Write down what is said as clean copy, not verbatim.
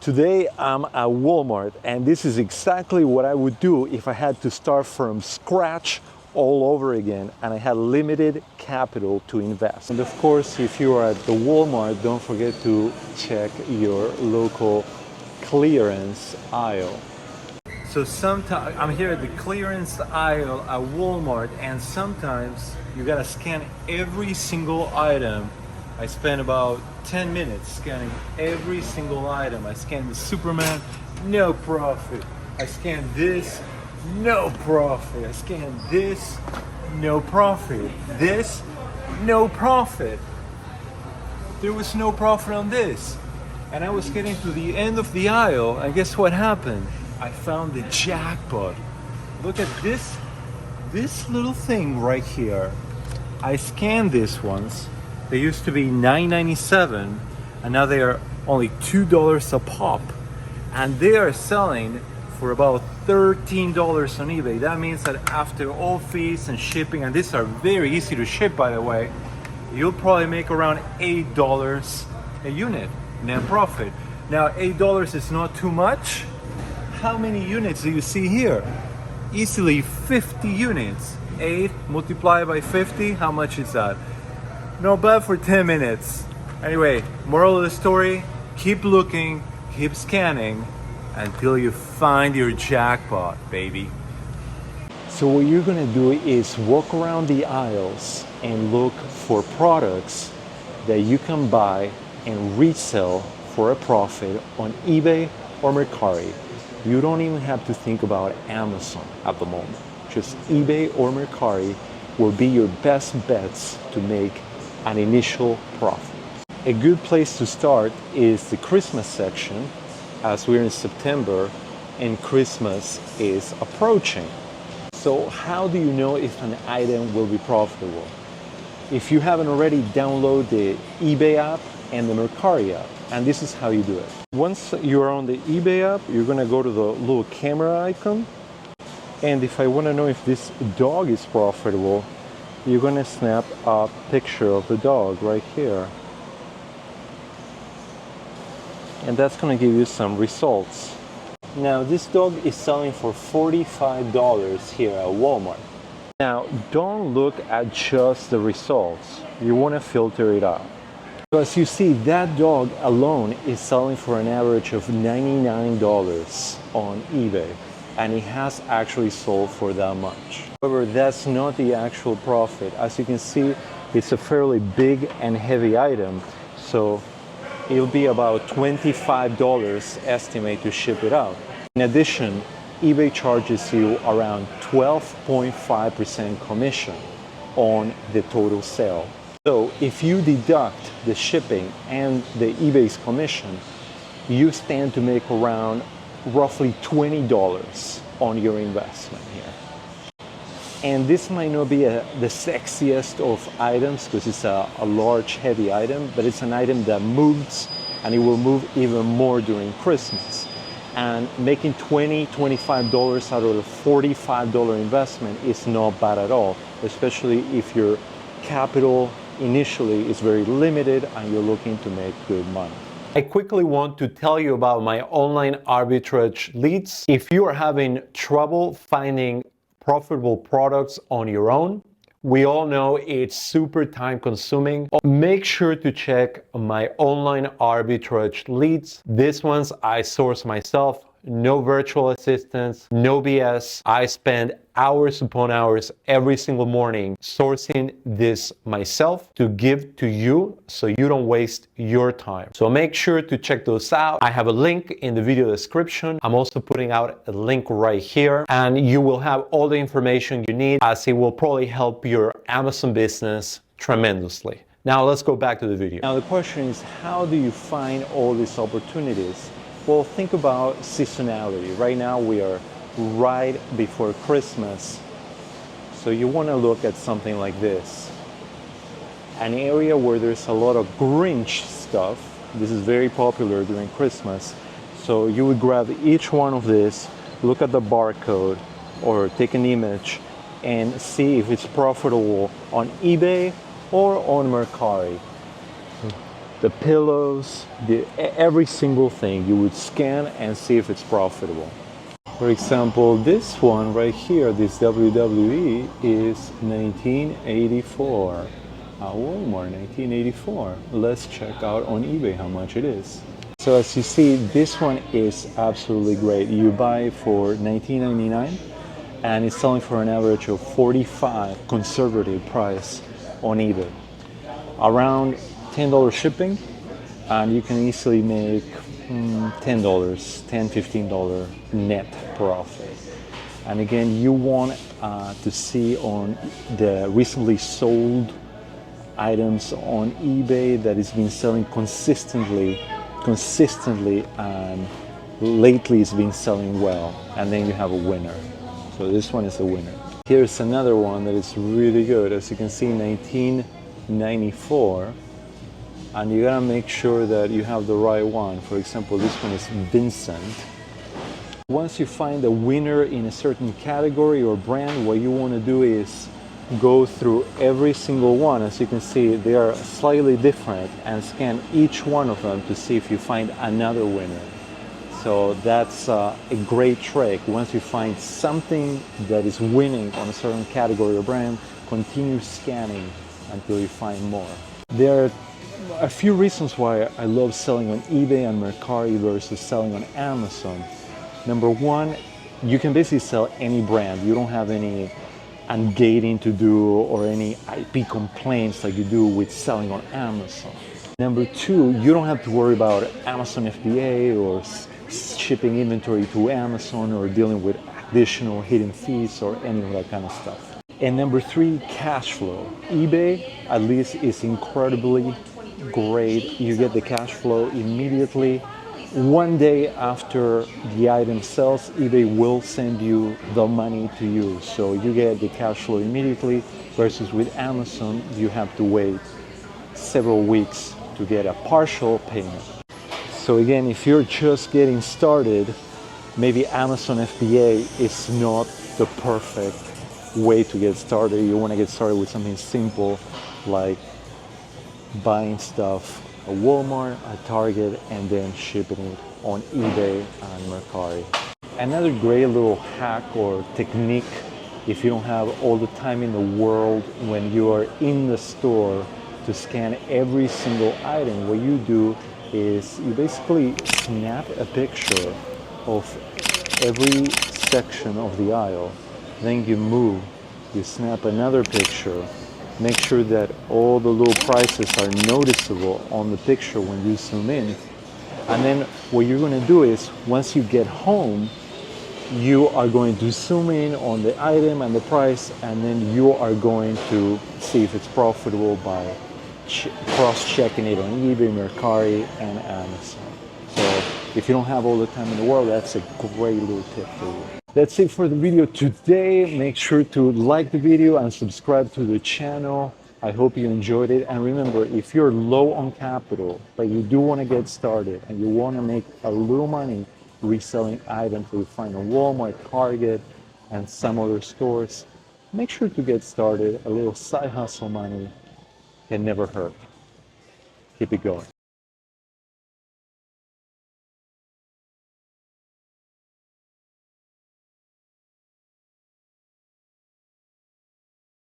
Today I'm at Walmart, and this is exactly what I would do if I had to start from scratch all over again and I had limited capital to invest. And of course, if you are at the Walmart, don't forget to check your local clearance aisle. So sometimes I'm here at the clearance aisle at Walmart, and sometimes you gotta scan every single item. I spent about 10 minutes scanning every single item. I scanned the Superman, no profit. I scanned this, no profit. I scanned this, no profit. This, no profit. There was no profit on this. And I was getting to the end of the aisle, and guess what happened? I found the jackpot. Look at this little thing right here. I scanned this once. They used to be $9.97, and now they are only $2 a pop. And they are selling for about $13 on eBay. That means that after all fees and shipping, and these are very easy to ship by the way, you'll probably make around $8 a unit net profit. Now $8 is not too much. How many units do you see here? Easily 50 units. 8 multiplied by 50, how much is that? Not bad for 10 minutes. Anyway, moral of the story, keep looking, keep scanning until you find your jackpot, baby. So what you're gonna do is walk around the aisles and look for products that you can buy and resell for a profit on eBay or Mercari. You don't even have to think about Amazon at the moment. Just eBay or Mercari will be your best bets to make an initial profit. A good place to start is the Christmas section, as we're in September and Christmas is approaching. So how do you know if an item will be profitable? If you haven't already, download the eBay app and the Mercari app, and this is how you do it. Once you're on the eBay app, you're gonna go to the little camera icon, and if I wanna know if this dog is profitable, you're gonna snap a picture of the dog right here. And that's gonna give you some results. Now this dog is selling for $45 here at Walmart. Now don't look at just the results. You wanna filter it out. So as you see, that dog alone is selling for an average of $99 on eBay. And it has actually sold for that much. However, that's not the actual profit. As you can see, it's a fairly big and heavy item, so it'll be about $25 estimate to ship it out. In addition, eBay charges you around 12.5% commission on the total sale. So if you deduct the shipping and the eBay's commission, you stand to make around roughly $20 on your investment here. And this might not be the sexiest of items because it's a large, heavy item, but it's an item that moves, and it will move even more during Christmas. And making $20, $25 out of a $45 investment is not bad at all, especially if your capital initially is very limited and you're looking to make good money. I quickly want to tell you about my online arbitrage leads. If you are having trouble finding profitable products on your own, we all know it's super time consuming. Make sure to check my online arbitrage leads. These ones I source myself. No virtual assistants, no BS. I spend hours upon hours every single morning sourcing this myself to give to you so you don't waste your time. So make sure to check those out. I have a link in the video description. I'm also putting out a link right here, and you will have all the information you need, as it will probably help your Amazon business tremendously. Now let's go back to the video. Now the question is, how do you find all these opportunities? Well, think about seasonality. Right now we are right before Christmas. So you want to look at something like this. An area where there's a lot of Grinch stuff. This is very popular during Christmas. So you would grab each one of these, look at the barcode or take an image and see if it's profitable on eBay or on Mercari. the pillows, every single thing. You would scan and see if it's profitable. For example, this one right here, this WWE is 1984. Walmart 1984. Let's check out on eBay how much it is. So as you see, this one is absolutely great. You buy it for $19.99 and it's selling for an average of $45 conservative price on eBay. Around $10 shipping, and you can easily make $10, $15 net profit. And again, you want to see on the recently sold items on eBay that has been selling consistently, and lately it's been selling well, and then you have a winner. So this one is a winner. Here's another one that is really good. As you can see, 1994, and you gotta make sure that you have the right one. For example, this one is Vincent. Once you find a winner in a certain category or brand, what you want to do is go through every single one. As you can see, they are slightly different, and scan each one of them to see if you find another winner. So that's a great trick. Once you find something that is winning on a certain category or brand, continue scanning until you find more. There are a few reasons why I love selling on eBay and Mercari versus selling on Amazon. Number one, you can basically sell any brand. You don't have any ungating to do or any IP complaints like you do with selling on Amazon. Number two, you don't have to worry about Amazon FBA or shipping inventory to Amazon or dealing with additional hidden fees or any of that kind of stuff. And number three, cash flow. eBay, at least, is incredibly great. You get the cash flow immediately. One day after the item sells, eBay will send you the money to you. So you get the cash flow immediately, versus with Amazon, you have to wait several weeks to get a partial payment. So again, if you're just getting started, maybe Amazon FBA is not the perfect way to get started. You want to get started with something simple like buying stuff at Walmart, at Target, and then shipping it on eBay and Mercari. Another great little hack or technique, if you don't have all the time in the world when you are in the store to scan every single item, what you do is you basically snap a picture of every section of the aisle, then you move, you snap another picture, make sure that all the little prices are noticeable on the picture when you zoom in. And then what you're going to do is, once you get home, you are going to zoom in on the item and the price, and then you are going to see if it's profitable by cross-checking it on eBay, Mercari, and Amazon. So if you don't have all the time in the world, that's a great little tip for you. That's it for the video today. Make sure to like the video and subscribe to the channel. I hope you enjoyed it. And remember, if you're low on capital, but you do want to get started and you want to make a little money reselling items that you find on Walmart, Target, and some other stores, make sure to get started. A little side hustle money can never hurt. Keep it going.